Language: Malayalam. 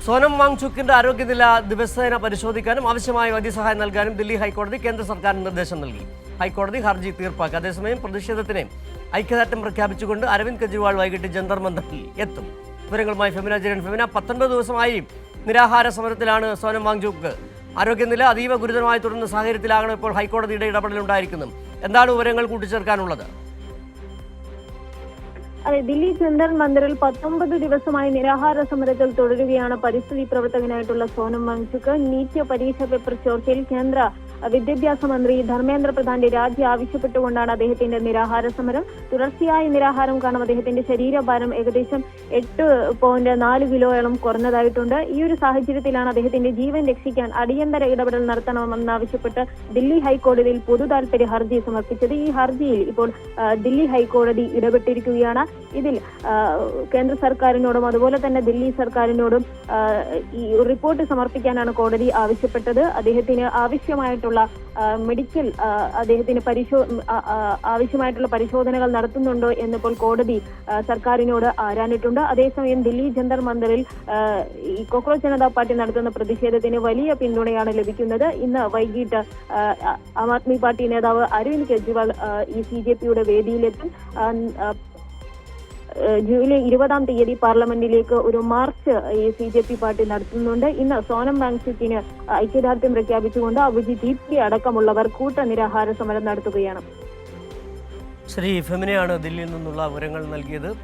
സോനം വാങ്ചുക്കിന്റെ ആരോഗ്യനില ദിവസേന പരിശോധിക്കാനും ആവശ്യമായ വൈദ്യസഹായം നൽകാനും ദില്ലി ഹൈക്കോടതി കേന്ദ്ര സർക്കാരിന് നിർദ്ദേശം നൽകി. ഹൈക്കോടതി ഹർജി തീർപ്പാക്കി. അതേസമയം പ്രതിഷേധത്തിന് ഐക്യദാർഢ്യം പ്രഖ്യാപിച്ചുകൊണ്ട് അരവിന്ദ് കെജ്രിവാൾ വൈകിട്ട് ജന്തർ മന്ദറിൽ എത്തും. വിവരങ്ങളുമായി ഫെമിന ജെറിൻ. ഫെമിന, 19 ദിവസമായി നിരാഹാര സമരത്തിലാണ് സോനം വാങ്ചുക്ക്. ആരോഗ്യനില അതീവ ഗുരുതരമായി തുടരുന്ന സാഹചര്യത്തിലാണ് ഇപ്പോൾ ഹൈക്കോടതിയുടെ ഇടപെടലുണ്ടായിരിക്കുന്നത്. എന്താണ് വിവരങ്ങൾ കൂട്ടിച്ചേർക്കാനുള്ളത്? അതെ, ദില്ലി ജന്തർ മന്ദിറിൽ 19 ദിവസമായി നിരാഹാര സമരത്തിൽ തുടരുകയാണ് പരിസ്ഥിതി പ്രവർത്തകനായിട്ടുള്ള സോനം വാങ്ചുക്ക്. നീറ്റ് പരീക്ഷ പേപ്പർ ചോർച്ചയിൽ കേന്ദ്ര വിദ്യാഭ്യാസ മന്ത്രി ധർമ്മേന്ദ്ര പ്രധാന്റെ രാജി ആവശ്യപ്പെട്ടുകൊണ്ടാണ് അദ്ദേഹത്തിന്റെ നിരാഹാര സമരം. തുടർച്ചയായ നിരാഹാരം കാരണം അദ്ദേഹത്തിന്റെ ശരീരഭാരം ഏകദേശം 8.4 കിലോയോളം കുറഞ്ഞതായിട്ടുണ്ട്. ഈ ഒരു സാഹചര്യത്തിലാണ് അദ്ദേഹത്തിന്റെ ജീവൻ രക്ഷിക്കാൻ അടിയന്തര ഇടപെടൽ നടത്തണമെന്നാവശ്യപ്പെട്ട് ദില്ലി ഹൈക്കോടതിയിൽ പൊതു താൽപര്യ ഹർജി സമർപ്പിച്ചത്. ഈ ഹർജിയിൽ ഇപ്പോൾ ദില്ലി ഹൈക്കോടതി ഇടപെട്ടിരിക്കുകയാണ്. ഇതിൽ കേന്ദ്ര സർക്കാരിനോടും അതുപോലെ തന്നെ ദില്ലി സർക്കാരിനോടും ഈ റിപ്പോർട്ട് സമർപ്പിക്കാനാണ് കോടതി ആവശ്യപ്പെട്ടത്. അദ്ദേഹത്തിന് ആവശ്യമായിട്ടുള്ള മെഡിക്കൽ അദ്ദേഹത്തിന് ആവശ്യമായിട്ടുള്ള പരിശോധനകൾ നടത്തുന്നുണ്ടോ എന്നിപ്പോൾ കോടതി സർക്കാരിനോട് ആരാഞ്ഞിട്ടുണ്ട്. അതേസമയം ദില്ലി ജന്തർ മന്ദിറിൽ ഈ കോക്രോച്ച് ജനതാ പാർട്ടി നടത്തുന്ന പ്രതിഷേധത്തിന് വലിയ പിന്തുണയാണ് ലഭിക്കുന്നത്. ഇന്ന് വൈകിട്ട് ആം ആദ്മി പാർട്ടി നേതാവ് അരവിന്ദ് കെജ്രിവാൾ ഈ CJPയുടെ വേദിയിലെത്തും. ജൂലൈ 20-ാം തീയതി പാർലമെന്റിലേക്ക് ഒരു മാർച്ച് ഈ CJP പാർട്ടി നടത്തുന്നുണ്ട്. ഇന്ന് സോനം വാങ്ചുക്കിന് ഐക്യദാർഢ്യം പ്രഖ്യാപിച്ചുകൊണ്ട് അഭിജിത് ദീപ്തി അടക്കമുള്ളവർ കൂട്ട നിരാഹാര സമരം നടത്തുകയാണ്. ശ്രീ ഫെമിനയാണ് ദില്ലിയിൽ നിന്നുള്ള വിവരങ്ങൾ നൽകിയത്.